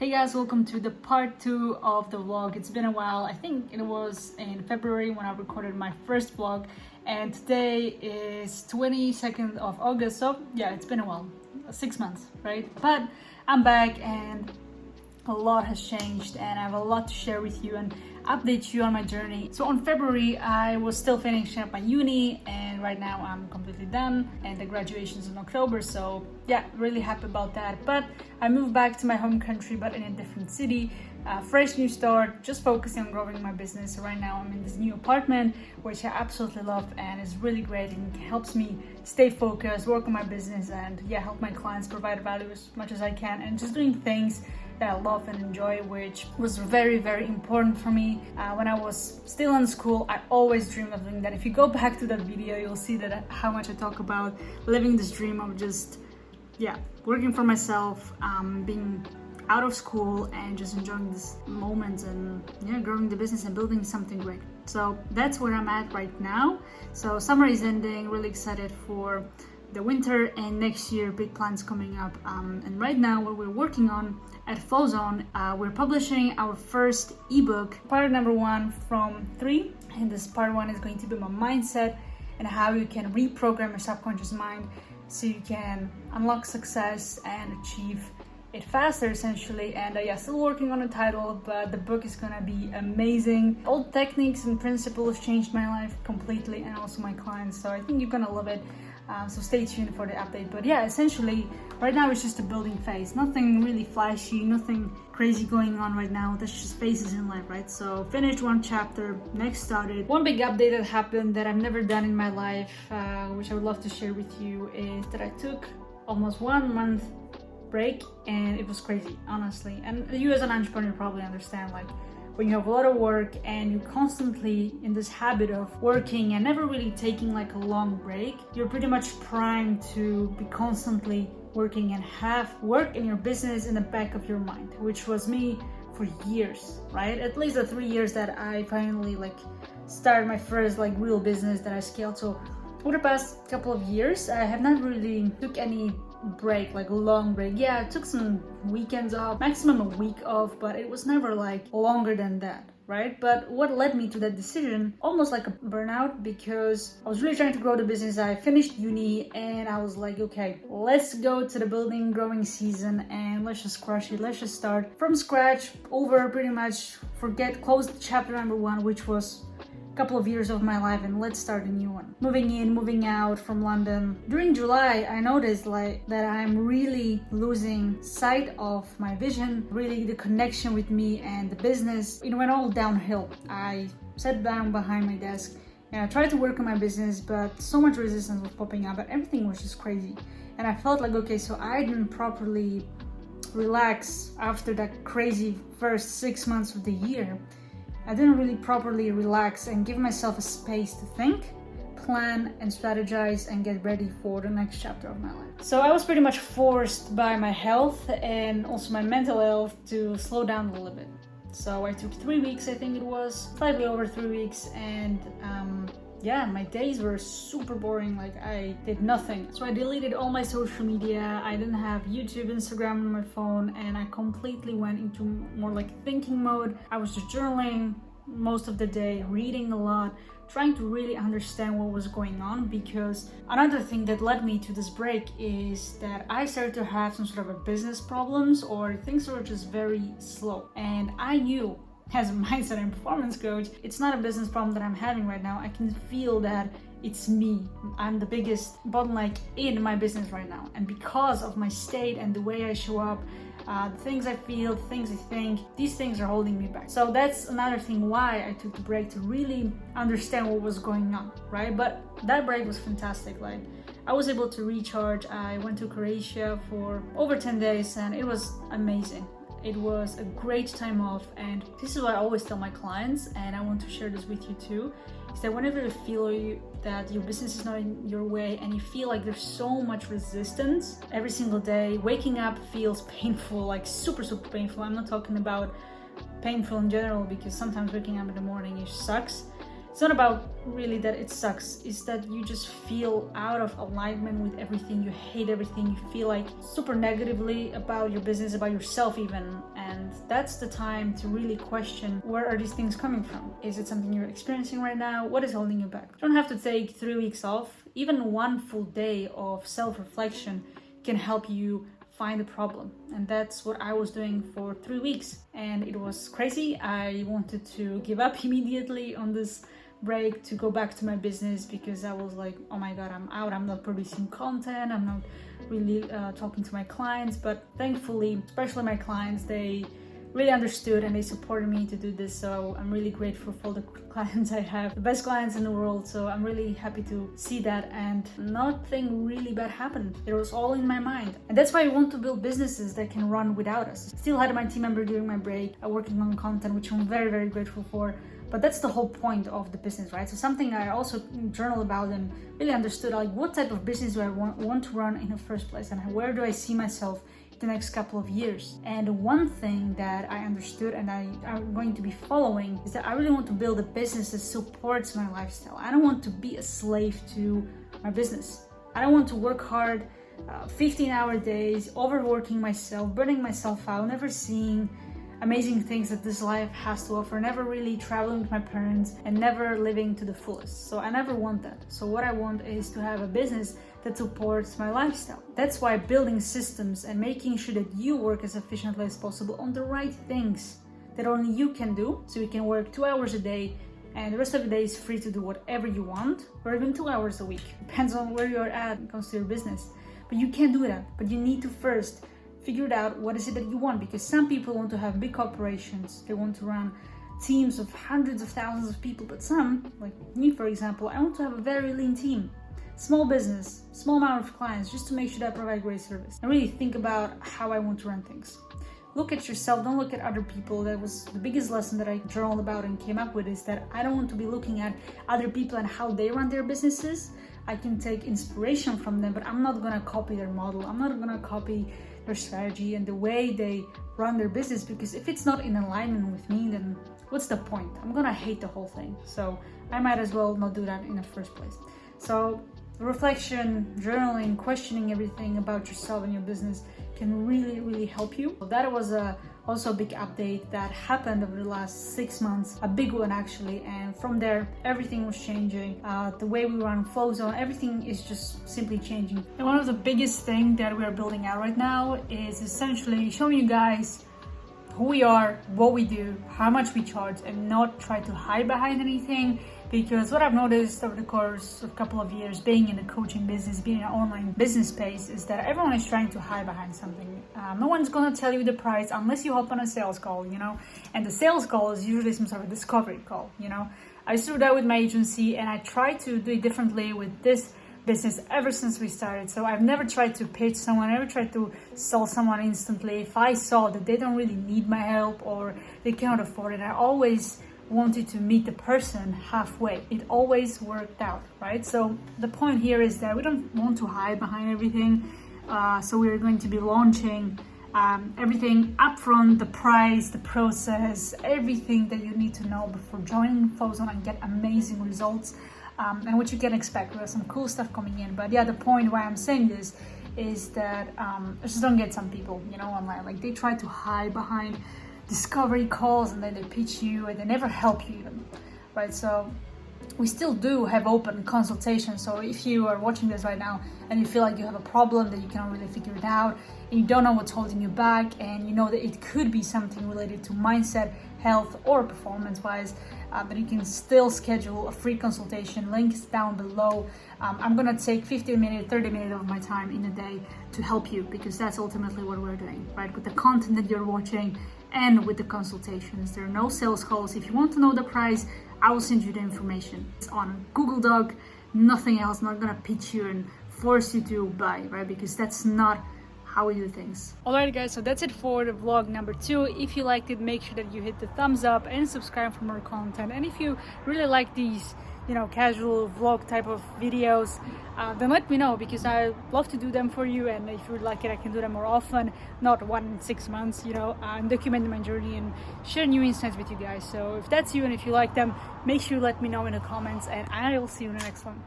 Hey guys, welcome to the part 2 of the vlog. It's been a while. I think it was in February when I recorded my first vlog, and today is 22nd of August, so yeah, it's been a while, 6 months, right? But I'm back and a lot has changed and I have a lot to share with you and update you on my journey. So on February I was still finishing up my uni, and right now I'm completely done and the graduation's in October, so yeah, really happy about that. But I moved back to my home country, but in a different city. Fresh new start, just focusing on growing my business. So right now I'm in this new apartment, which I absolutely love and is really great and helps me stay focused, work on my business, and yeah, help my clients provide value as much as I can, and just doing things that I love and enjoy, which was very, very important for me. When I was still in school, I always dreamed of doing that. If you go back to that video, you'll see that how much I talk about living this dream of just, yeah, working for myself, being out of school and just enjoying this moment and growing the business and building something great. So that's where I'm at right now. So summer is ending, really excited for the winter and next year, big plans coming up. And right now what we're working on at Flowzone, we're publishing our first ebook, part number 1 from 3. And this part 1 is going to be my mindset and how you can reprogram your subconscious mind so you can unlock success and achieve it faster, essentially. And yeah, still working on a title, but the book is gonna be amazing. All techniques and principles changed my life completely, and also my clients, so I think you're gonna love it. So stay tuned for the update. But yeah, essentially right now it's just a building phase, nothing really flashy, nothing crazy going on right now. That's just phases in life, right? So finished one chapter, next started. One big update that happened that I've never done in my life, which I would love to share with you, is that I took almost 1 month break, and it was crazy, honestly. And you as an entrepreneur probably understand, like, when you have a lot of work and you're constantly in this habit of working and never really taking like a long break, you're pretty much primed to be constantly working and have work in your business in the back of your mind, which was me for years, right? At least the 3 years that I finally started my first real business that I scaled. So over the past couple of years, I have not really took any break, long break. Yeah, I took some weekends off, maximum a week off, but it was never longer than that, right? But what led me to that decision, almost like a burnout, because I was really trying to grow the business. I finished uni and I was like, okay, let's go to the building growing season and let's just crush it. Let's just start from scratch, over pretty much, close chapter number 1, which was couple of years of my life, and let's start a new one. Moving in, moving out from London. During July, I noticed that I'm really losing sight of my vision, really the connection with me and the business. It went all downhill. I sat down behind my desk and I tried to work on my business, but so much resistance was popping up and everything was just crazy. And I felt like, okay, so I didn't properly relax after that crazy first 6 months of the year. I didn't really properly relax and give myself a space to think, plan, and strategize and get ready for the next chapter of my life. So I was pretty much forced by my health and also my mental health to slow down a little bit. So I took 3 weeks, I think it was, slightly over 3 weeks, and yeah, my days were super boring, I did nothing. So I deleted all my social media, I didn't have YouTube, Instagram on my phone, and I completely went into more thinking mode. I was just journaling most of the day, reading a lot, trying to really understand what was going on, because another thing that led me to this break is that I started to have some sort of a business problems, or things were just very slow. And I knew, as a mindset and performance coach, it's not a business problem that I'm having right now. I can feel that it's me. I'm the biggest bottleneck in my business right now. And because of my state and the way I show up, the things I feel, the things I think, these things are holding me back. So that's another thing why I took the break, to really understand what was going on, right? But that break was fantastic. I was able to recharge. I went to Croatia for over 10 days and it was amazing. It was a great time off, and this is what I always tell my clients, and I want to share this with you too, is that whenever you feel that your business is not in your way and you feel like there's so much resistance every single day, waking up feels painful, super, super painful. I'm not talking about painful in general, because sometimes waking up in the morning it sucks. It's not about really that it sucks, it's that you just feel out of alignment with everything, you hate everything, you feel super negatively about your business, about yourself even, and And that's the time to really question, where are these things coming from? Is it something you're experiencing right now? What is holding you back? You don't have to take 3 weeks off. Even one full day of self-reflection can help you find a problem. And that's what I was doing for 3 weeks. And it was crazy. I wanted to give up immediately on this break to go back to my business, because I was like, oh my God, I'm out. I'm not producing content. I'm not really talking to my clients. But thankfully, especially my clients, they really understood and they supported me to do this. So I'm really grateful for the clients I have, the best clients in the world. So I'm really happy to see that, and nothing really bad happened. It was all in my mind. And that's why I want to build businesses that can run without us. Still had my team member during my break, working on content, which I'm very, very grateful for. But that's the whole point of the business, right? So something I also journal about and really understood, like, what type of business do I want to run in the first place, and where do I see myself the next couple of years. And one thing that I understood and I'm going to be following is that I really want to build a business that supports my lifestyle. I don't want to be a slave to my business. I don't want to work hard, 15-hour days, overworking myself, burning myself out, never seeing amazing things that this life has to offer, never really traveling with my parents, and never living to the fullest. So I never want that. So what I want is to have a business that supports my lifestyle. That's why building systems and making sure that you work as efficiently as possible on the right things that only you can do. So you can work 2 hours a day and the rest of the day is free to do whatever you want, or even 2 hours a week. Depends on where you're at when it comes to your business. But you can do that. But you need to first figure it out, what is it that you want? Because some people want to have big corporations. They want to run teams of hundreds of thousands of people. But some, like me for example, I want to have a very lean team. Small business, small amount of clients, just to make sure that I provide great service. And really think about how I want to run things. Look at yourself, don't look at other people. That was the biggest lesson that I journaled about and came up with, is that I don't want to be looking at other people and how they run their businesses. I can take inspiration from them, but I'm not gonna copy their model. I'm not gonna copy their strategy and the way they run their business, because if it's not in alignment with me, then what's the point? I'm gonna hate the whole thing. So I might as well not do that in the first place. So reflection, journaling, questioning everything about yourself and your business can really, really help you. So that was also a big update that happened over the last 6 months, a big one actually. And from there, everything was changing. The way we run Flow Zone, everything is just simply changing. And one of the biggest things that we are building out right now is essentially showing you guys who we are, what we do, how much we charge, and not try to hide behind anything. Because what I've noticed over the course of a couple of years being in the coaching business, being in an online business space, is that everyone is trying to hide behind something. No one's gonna tell you the price unless you hop on a sales call, you know? And the sales call is usually some sort of discovery call, you know? I used to do that with my agency, and I try to do it differently with this business ever since we started. So I've never tried to pitch someone, I never tried to sell someone instantly. If I saw that they don't really need my help or they cannot afford it, I always wanted to meet the person halfway. It always worked out, right? So the point here is that we don't want to hide behind everything. So we're going to be launching everything upfront, the price, the process, everything that you need to know before joining Flow Zone and get amazing results. And what you can expect. There's some cool stuff coming in. But yeah, the point why I'm saying this is that I just don't get some people, you know, online. Like, they try to hide behind discovery calls and then they pitch you and they never help you even, right? So we still do have open consultation. So if you are watching this right now and you feel like you have a problem that you cannot really figure it out, and you don't know what's holding you back, and you know that it could be something related to mindset, health, or performance-wise, but you can still schedule a free consultation. Links down below. I'm gonna take 15 minutes, 30 minutes of my time in a day to help you, because that's ultimately what we're doing, right? With the content that you're watching and with the consultations. There are no sales calls. If you want to know the price, I will send you the information. It's on Google Doc, nothing else. I'm not gonna pitch you and force you to buy, right? Because that's not how we do things. Alright guys, so that's it for the vlog number 2. If you liked it, make sure that you hit the thumbs up and subscribe for more content. And if you really like these, you know, casual vlog type of videos, then let me know, because I love to do them for you. And if you would like it, I can do them more often, not 1 in 6 months, you know, and document my journey and share new insights with you guys. So if that's you and if you like them, make sure you let me know in the comments, and I will see you in the next one.